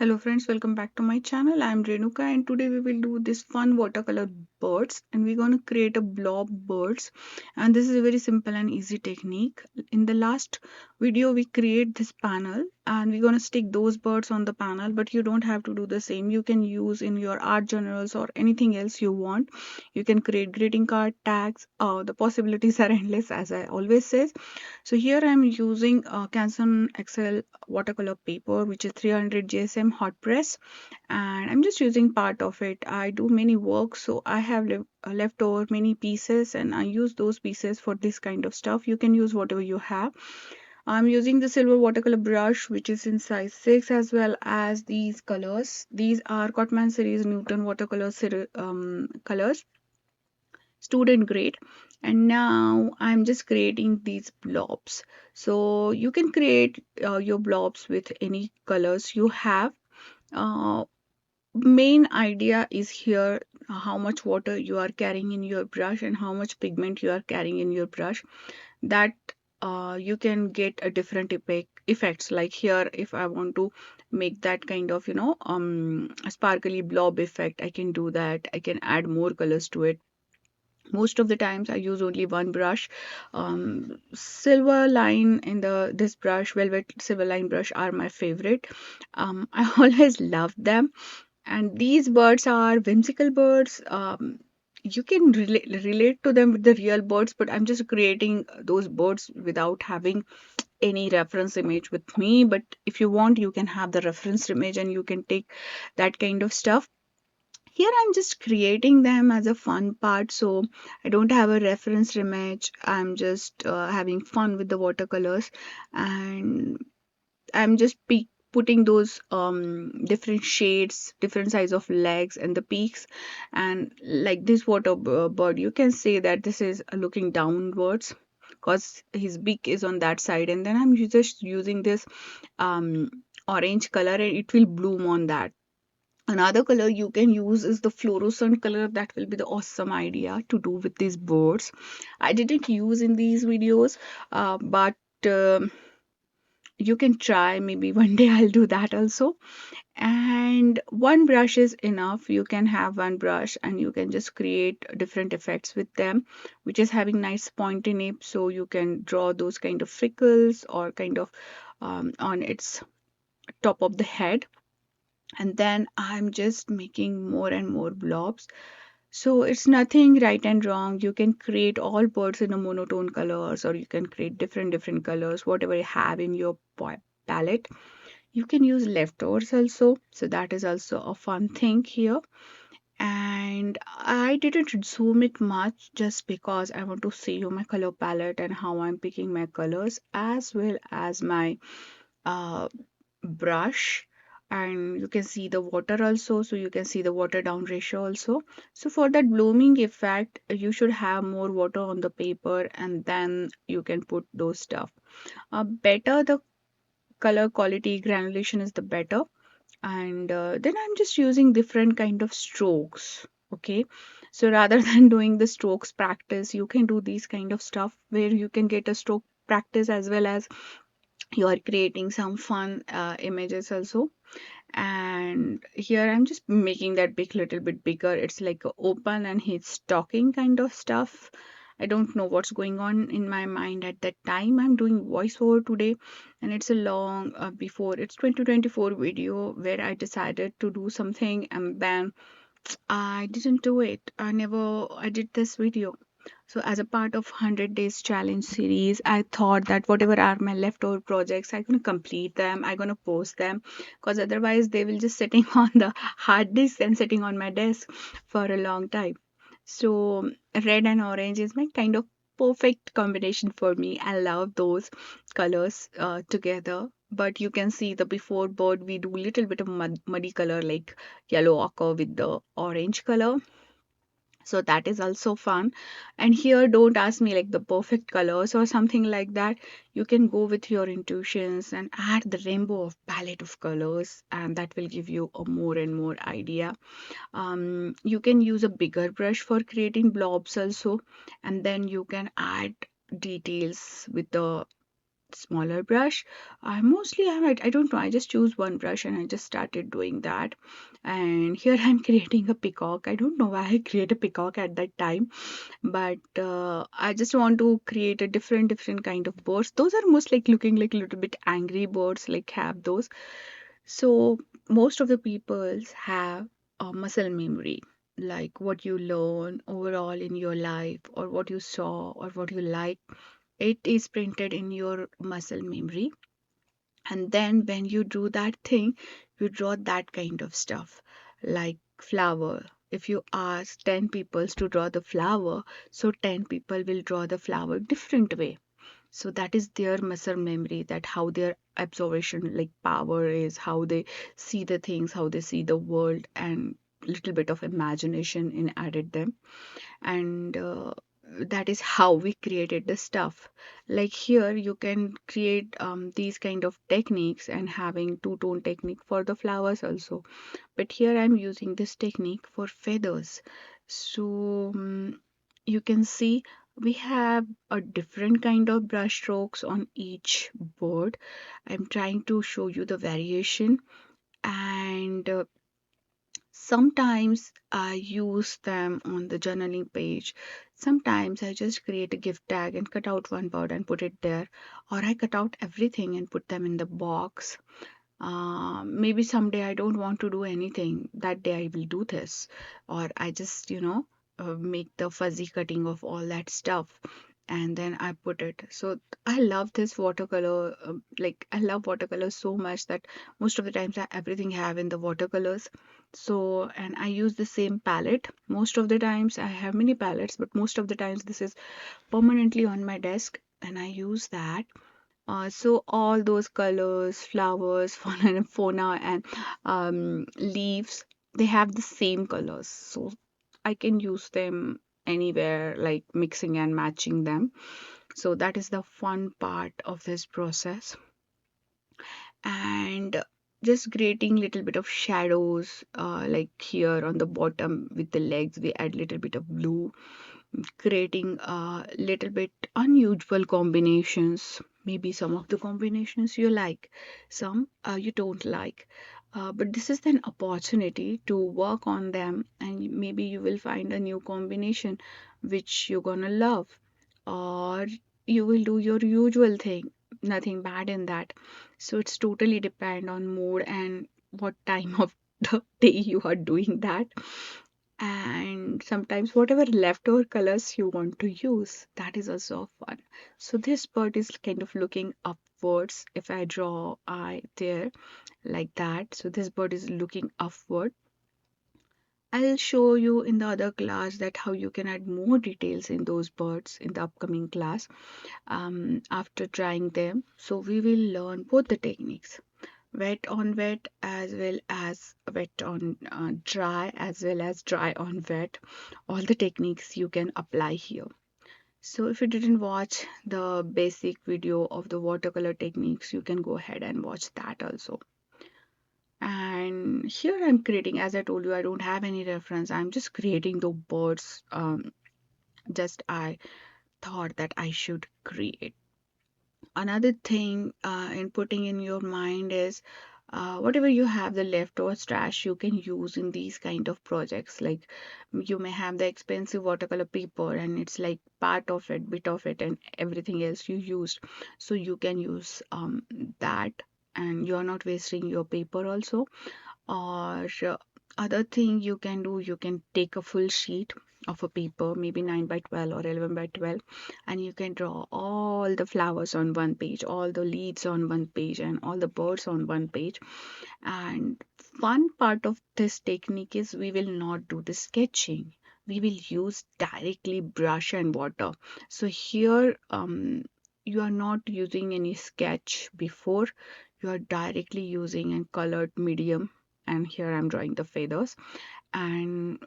Hello friends, welcome back to my channel. I am Renuka and today we will do this fun watercolor birds and we're going to create a blob birds, and this is a very simple and easy technique. In the last video we create this panel and we're going to stick those birds on the panel, but you don't have to do the same. You can use in your art journals or anything else you want. You can create greeting card tags. The possibilities are endless, as I always say. So here I'm using Canson XL watercolor paper, which is 300 GSM hot press, and I'm just using part of it. I do many work, so I have left over many pieces and I use those pieces for this kind of stuff. You can use whatever you have. I'm using the silver watercolor brush, which is in size 6, as well as these colors. These are Cotman series Newton watercolor colors, student grade. And now I'm just creating these blobs. So you can create your blobs with any colors you have. Main idea is here how much water you are carrying in your brush and how much pigment you are carrying in your brush, that you can get a different effects. Like here, if I want to make that kind of a sparkly blob effect, I can do that. I can add more colors to it. Most of the times I use only one brush. Silver line in the this brush, velvet silver line brush, are my favorite. I always love them, and these birds are whimsical birds. You can relate to them with the real birds, but I'm just creating those birds without having any reference image with me. But if you want, you can have the reference image and you can take that kind of stuff. Here I'm just creating them as a fun part, so I don't have a reference image. I'm just having fun with the watercolors, and I'm just putting those different shades, different size of legs and the peaks. And like this bird, you can say that this is looking downwards because his beak is on that side. And then I'm just using this um, orange color and it will bloom on that. Another color you can use is the fluorescent color. That will be the awesome idea to do with these birds. I didn't use in these videos, but you can try. Maybe one day I'll do that also. And one brush is enough. You can have one brush and you can just create different effects with them, which is having nice pointy nib. So you can draw those kind of freckles or kind of on its top of the head. And then I'm just making more and more blobs. So it's nothing right and wrong. You can create all birds in a monotone colors, or you can create different colors, whatever you have in your palette. You can use leftovers also. So that is also a fun thing here. And I didn't zoom it much just because I want to see you my color palette and how I'm picking my colors, as well as my uh, brush. And you can see the water also, so you can see the water down ratio also. So for that blooming effect, you should have more water on the paper and then you can put those stuff. Better the color quality granulation is the better. And then I'm just using different kind of strokes. Okay, so rather than doing the strokes practice, you can do these kind of stuff where you can get a stroke practice as well as you are creating some fun images also. And here I'm just making that big little bit bigger. It's like a open and he's talking kind of stuff. I don't know what's going on in my mind at that time. I'm doing voiceover today, and it's a long before it's 2024 video where I decided to do something and then I didn't do it. I did this video. So as a part of 100 days challenge series, I thought that whatever are my leftover projects, I'm going to complete them. I'm going to post them because otherwise they will just sitting on the hard disk and sitting on my desk for a long time. So red and orange is my kind of perfect combination for me. I love those colors together. But you can see the before board, we do little bit of muddy color like yellow ochre with the orange color, so that is also fun. And here don't ask me like the perfect colors or something like that. You can go with your intuitions and add the rainbow of palette of colors, and that will give you a more and more idea. You can use a bigger brush for creating blobs also, and then you can add details with the smaller brush. I don't know, I just choose one brush and I just started doing that. And here I'm creating a peacock. I don't know why I create a peacock at that time, but I just want to create a different kind of birds. Those are most like looking like a little bit angry birds, like have those. So most of the peoples have a muscle memory, like what you learn overall in your life, or what you saw, or what you like. It is printed in your muscle memory. And then when you do that thing, you draw that kind of stuff, like flower. If you ask 10 people to draw the flower, so 10 people will draw the flower different way. So that is their muscle memory, that how their absorption like power is, how they see the things, how they see the world, and little bit of imagination in added them. And that is how we created the stuff. Like here you can create these kind of techniques and having two-tone technique for the flowers also, but here I'm using this technique for feathers. So you can see we have a different kind of brush strokes on each board. I'm trying to show you the variation. And sometimes I use them on the journaling page. Sometimes I just create a gift tag and cut out one word and put it there, or I cut out everything and put them in the box. Maybe someday I don't want to do anything. That day I will do this. Or I just, make the fuzzy cutting of all that stuff and then I put it. So I love this watercolor. Like, I love watercolors so much that most of the times I everything have in the watercolors. So, and I use the same palette. Most of the times I have many palettes, but most of the times this is permanently on my desk and I use that. So all those colors, flowers, fauna and leaves, they have the same colors. So I can use them anywhere, like mixing and matching them. So that is the fun part of this process. And just creating little bit of shadows, like here on the bottom with the legs, we add little bit of blue, creating a little bit unusual combinations. Maybe some of the combinations you like, some you don't like. But this is an opportunity to work on them, and maybe you will find a new combination which you're gonna love, or you will do your usual thing. Nothing bad in that. So it's totally depend on mood and what time of the day you are doing that. And sometimes whatever leftover colors you want to use, that is also fun. So this bird is kind of looking upwards. If I draw eye there like that, so this bird is looking upward. I'll show you in the other class that how you can add more details in those birds in the upcoming class, after trying them. So we will learn both the techniques, wet on wet as well as wet on dry, as well as dry on wet. All the techniques you can apply here. So if you didn't watch the basic video of the watercolor techniques, you can go ahead and watch that also. And here I'm creating, as I told you, I don't have any reference. I'm just creating the birds. Just I thought that I should create. Another thing in putting in your mind is whatever you have the leftover trash you can use in these kind of projects. Like you may have the expensive watercolor paper and it's like part of it, bit of it, and everything else you used. So you can use that, and you're not wasting your paper also. Or other thing you can do, you can take a full sheet of a paper, maybe 9 by 12 or 11 by 12, and you can draw all the flowers on one page, all the leaves on one page, and all the birds on one page. And fun part of this technique is we will not do the sketching. We will use directly brush and water. So here you are not using any sketch before. You are directly using a colored medium, and here I'm drawing the feathers, and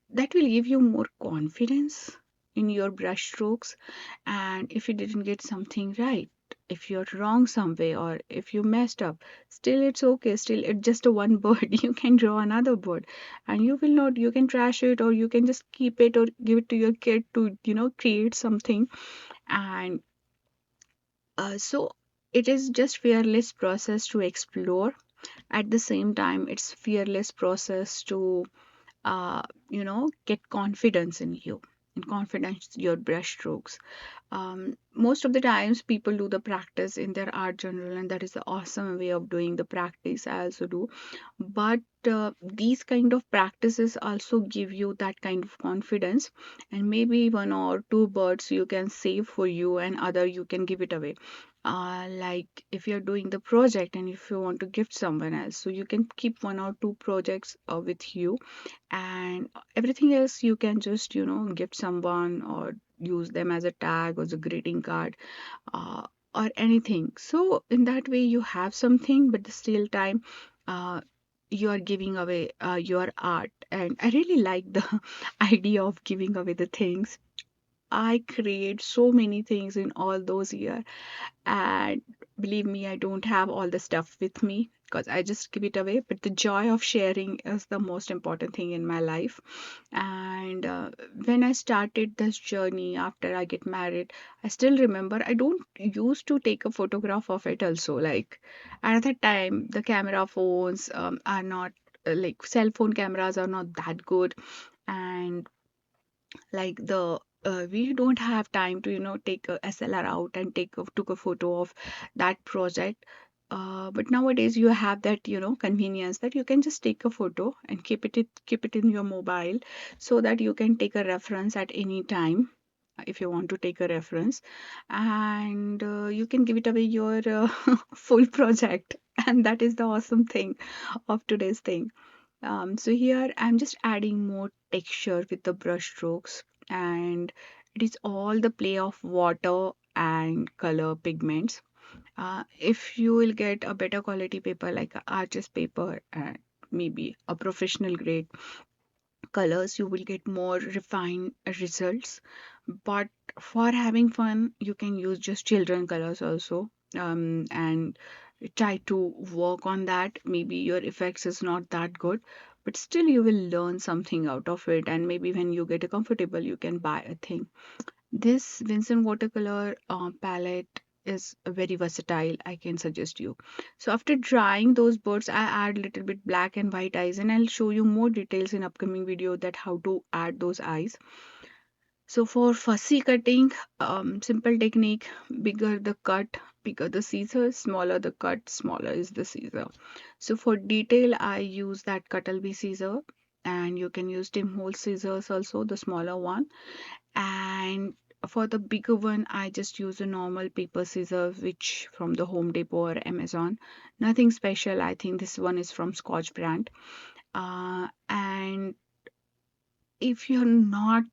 that will give you more confidence in your brush strokes. And if you didn't get something right, if you're wrong some way, or if you messed up, still it's okay. Still it's just a one bird. You can draw another bird, and you will not, you can trash it, or you can just keep it or give it to your kid to create something. And so it is just fearless process to explore. At the same time, it's fearless process to uh, get confidence in you and confidence in your brush strokes. Most of the times people do the practice in their art journal, and that is the awesome way of doing the practice. I also do, but these kind of practices also give you that kind of confidence, and maybe one or two birds you can save for you and other you can give it away. Like if you're doing the project and if you want to gift someone else, so you can keep one or two projects with you, and everything else you can just gift someone or use them as a tag or as a greeting card, uh, or anything. So in that way you have something, but the still time uh, you are giving away your art. And I really like the idea of giving away the things. I create so many things in all those years, and believe me, I don't have all the stuff with me because I just give it away. But the joy of sharing is the most important thing in my life. And when I started this journey after I get married, I still remember I don't used to take a photograph of it also. Like at that time, the camera phones are not like cell phone cameras are not that good, and like the we don't have time to take a SLR out and took a photo of that project. But nowadays you have that convenience that you can just take a photo and keep it in your mobile, so that you can take a reference at any time if you want to take a reference, and you can give it away your full project. And that is the awesome thing of today's thing. So here I'm just adding more texture with the brush strokes, and it is all the play of water and color pigments. If you will get a better quality paper like a artist paper and maybe a professional grade colors, you will get more refined results. But for having fun, you can use just children colors also, and try to work on that. Maybe your effects is not that good, but still you will learn something out of it. And maybe when you get a comfortable, you can buy a thing. This Vincent watercolor palette is very versatile, I can suggest you. So after drying those birds, I add little bit black and white eyes, and I'll show you more details in upcoming video that how to add those eyes. So for fussy cutting, simple technique: bigger the cut, bigger the scissors; smaller the cut, smaller is the scissor. So for detail, I use that Cuttleby scissor, and you can use Tim Holtz scissors also, the smaller one. And for the bigger one, I just use a normal paper scissors, which from the Home Depot or Amazon. Nothing special. I think this one is from Scotch brand. And if you're not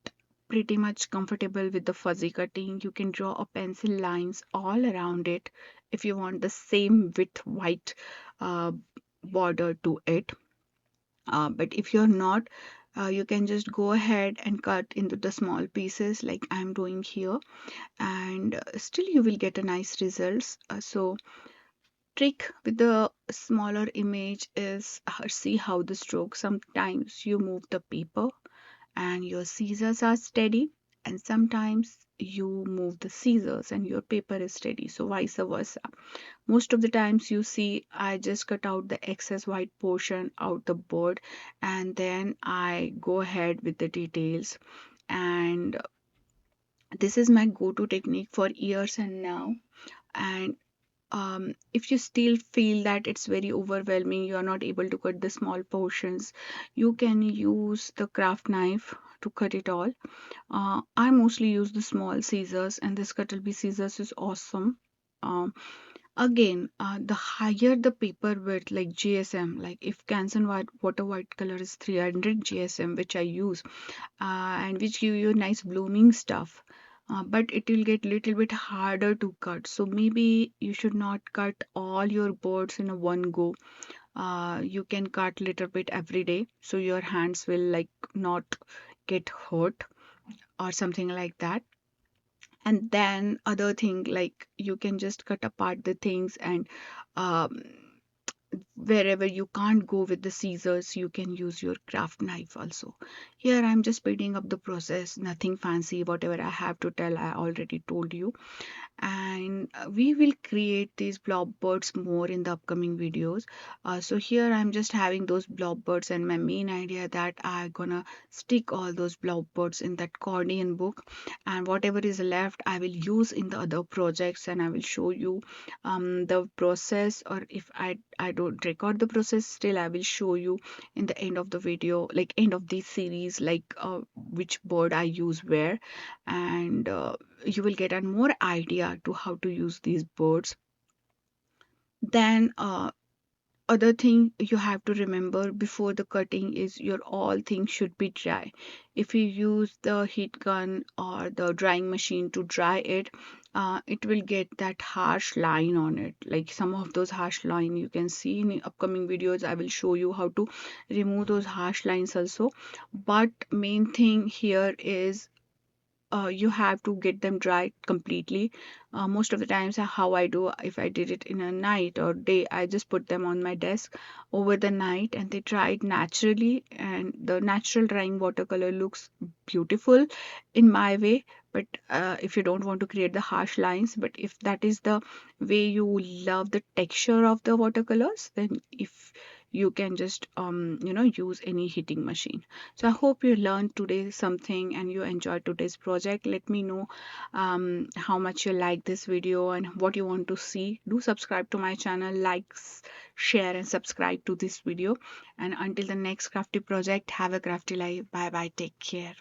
pretty much comfortable with the fuzzy cutting, you can draw a pencil lines all around it if you want the same width white uh, border to it. But if you're not, you can just go ahead and cut into the small pieces like I'm doing here, and still you will get a nice results. So trick with the smaller image is see how the stroke, sometimes you move the paper and your scissors are steady, and sometimes you move the scissors and your paper is steady, so vice versa. Most of the times you see I just cut out the excess white portion out the board, and then I go ahead with the details. And this is my go-to technique for years and now. And if you still feel that it's very overwhelming, you are not able to cut the small portions, you can use the craft knife to cut it all. I mostly use the small scissors, and this Cuttleby scissors is awesome. Um, Again, the higher the paper width, like GSM, like if Canson water white color is 300 GSM, which I use, and which give you nice blooming stuff. But it will get little bit harder to cut. So maybe you should not cut all your boards in a one go. You can cut little bit every day, so your hands will like not get hurt or something like that. And then other thing, like you can just cut apart the things and um, wherever you can't go with the scissors, you can use your craft knife also. Here I'm just speeding up the process, nothing fancy. Whatever I have to tell, I already told you. And we will create these blob birds more in the upcoming videos. So here I'm just having those blob birds, and my main idea that I'm gonna stick all those blob birds in that accordion book, and whatever is left I will use in the other projects, and I will show you the process. Or if I don't record the process, still I will show you in the end of the video, like end of this series, like which bird I use where. And you will get a more idea to how to use these birds. Then other thing you have to remember before the cutting is your all things should be dry. If you use the heat gun or the drying machine to dry it, it will get that harsh line on it, like some of those harsh line you can see in the upcoming videos. I will show you how to remove those harsh lines also. But main thing here is you have to get them dry completely. Most of the times, how I do, if I did it in a night or day, I just put them on my desk over the night and they dried naturally. And the natural drying watercolor looks beautiful in my way. But if you don't want to create the harsh lines, but if that is the way you love the texture of the watercolors, then if you can just use any heating machine. So I hope you learned today something and you enjoyed today's project. Let me know how much you like this video and what you want to see. Do subscribe to my channel, share and subscribe to this video. And until the next crafty project, have a crafty life. Bye bye. Take care.